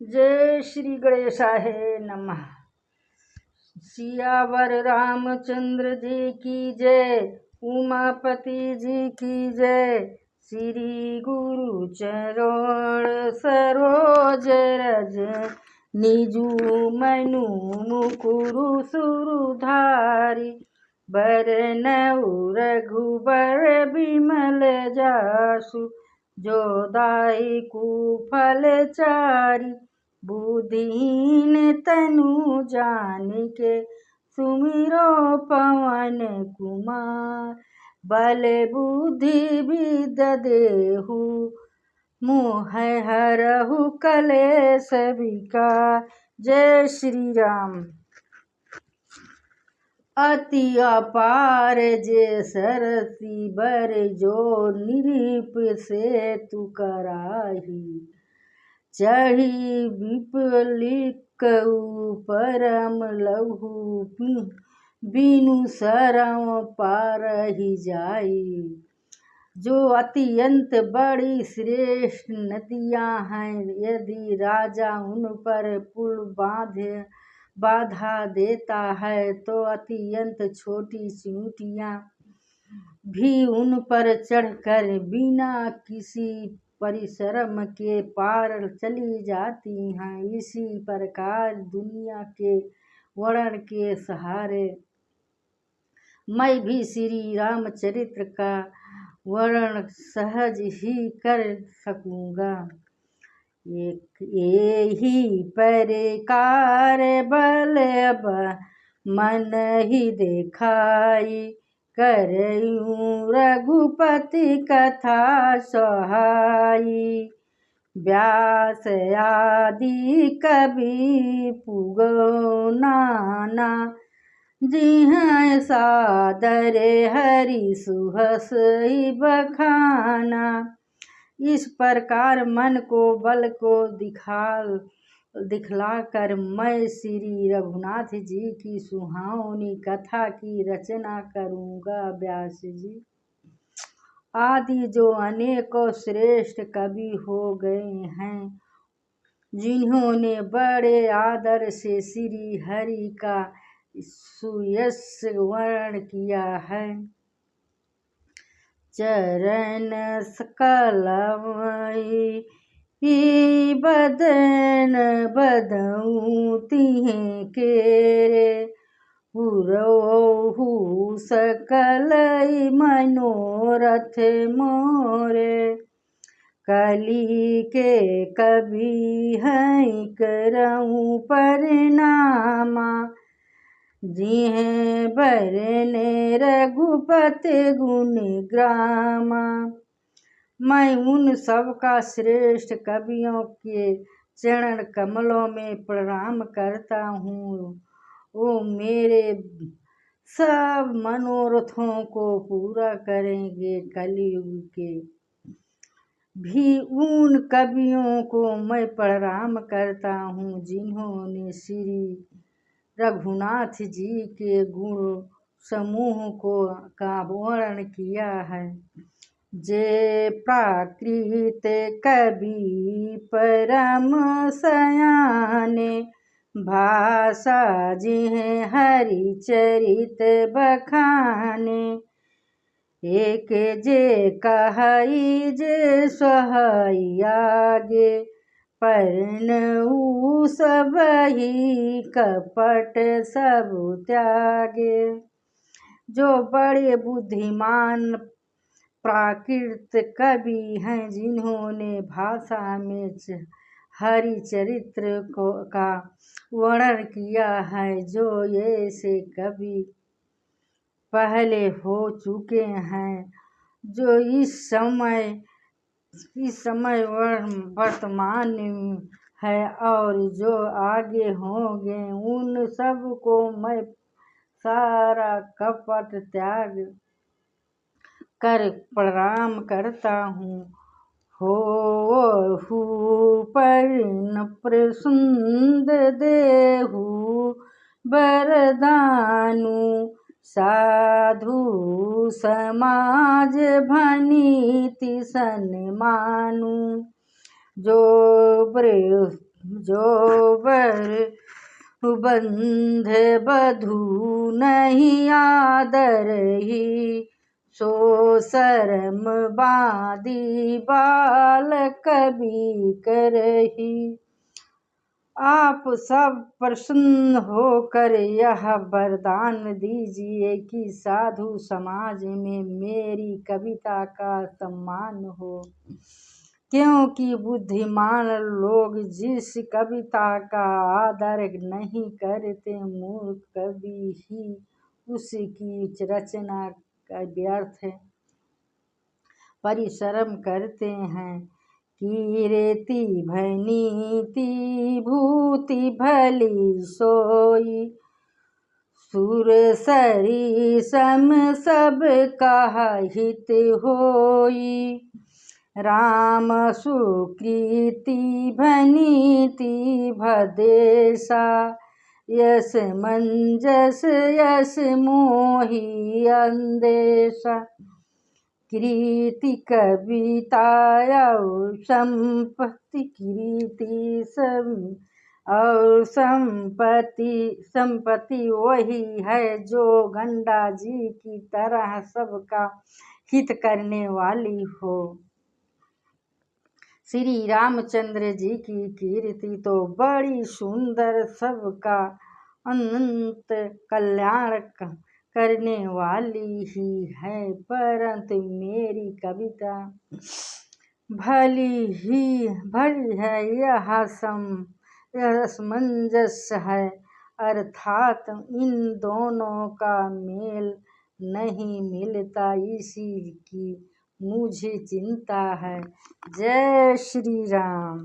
जय श्री गणेशाय नमः। सियावर रामचंद्र जी की जय, उमापति जी की जय। श्री गुरु चरण सरोज रज, निजु मनु मुकुरु सुरधारी। बरनउ रघुबर बिमल जासु, जो दायकु फल चारि। बुद्धिहीन तनु जानिके, सुमिरो पवन कुमार। बल बुद्धि विद्या देहु, मोह हरहु कलेश विकार। जय श्री राम। अति अपार जे सरसी बर, जो निरीप से तु कराही। चढ़ी विपलिक परम लहु, बिनु सरम पारहि जाई। जो अत्यंत बड़ी श्रेष्ठ नदियाँ हैं, यदि राजा उन पर पुल बाधा देता है, तो अत्यंत छोटी चींटियाँ भी उन पर चढ़कर बिना किसी परिश्रम के पार चली जाती हैं। इसी प्रकार दुनिया के वर्णन के सहारे मैं भी श्री रामचरित्र का वर्णन सहज ही कर सकूँगा। यही प्रकार बल अब मन ही दिखाई, करयूं रघुपति कथा सहाई। व्यास आदि कवि पुगो नाना, जिहाँ सादर हरि सुहस बखाना। इस प्रकार मन को बल को दिखलाकर मैं श्री रघुनाथ जी की सुहावनी कथा की रचना करूँगा। व्यास जी आदि जो अनेकों श्रेष्ठ कवि हो गए हैं, जिन्होंने बड़े आदर से श्री हरि का सुयश वर्णन किया है। चरण कलमई बदन बदऊँ तिहें केरे, पुरहु सकलई मनोरथ मोरे। कली के कवि हैं करऊँ परिणामा, जिहें बरने रघुपति गुण ग्रामा। मैं उन सब का श्रेष्ठ कवियों के चरण कमलों में प्रणाम करता हूँ। वो मेरे सब मनोरथों को पूरा करेंगे। कलयुग के भी उन कवियों को मैं प्रणाम करता हूँ, जिन्होंने श्री रघुनाथ जी के गुण समूह का वर्णन किया है। जे प्राकृत कवि परम सयाने, भाषा जिहें हरिचरित बखाने। एक जे कहई जे सोहई आगे, परनऊ सबहि कपट सब त्यागे। जो बड़े बुद्धिमान प्राकृत कवि हैं, जिन्होंने भाषा में हरिचरित्र का वर्णन किया है, जो ऐसे कवि पहले हो चुके हैं, जो इस समय वर्तमान है और जो आगे होंगे, उन सब को मैं सारा कपट त्याग कर प्रणाम करता हूँ। हो परिन प्रसुंद देहु वरदानु, साधु समाज भनीति सन्मानु। जो जो बर बंध बधू नहीं आदर ही, सो शर्म बांधी बाल कभी करही। आप सब प्रसन्न होकर यह वरदान दीजिए कि साधु समाज में मेरी कविता का सम्मान हो, क्योंकि बुद्धिमान लोग जिस कविता का आदर नहीं करते, मूर्ख कवि ही उसकी रचना का व्यर्थ परिश्रम करते हैं। कीर्ति भनीति भूति भली सोई, सुर सरी सम सब का हित होई। राम सुकृति भनीति भदेशा, यस मंजस यस मोहि अंदेशा। कीर्ति कविता और संपत्ति, कीर्ति और संपत्ति वही है जो गंगा जी की तरह सबका हित करने वाली हो। श्री रामचंद्र जी की कीर्ति तो बड़ी सुंदर, सबका अनंत कल्याण करने वाली ही है, परंतु मेरी कविता भली है यह असमंजस है, अर्थात इन दोनों का मेल नहीं मिलता, इसी की मुझे चिंता है। जय श्री राम।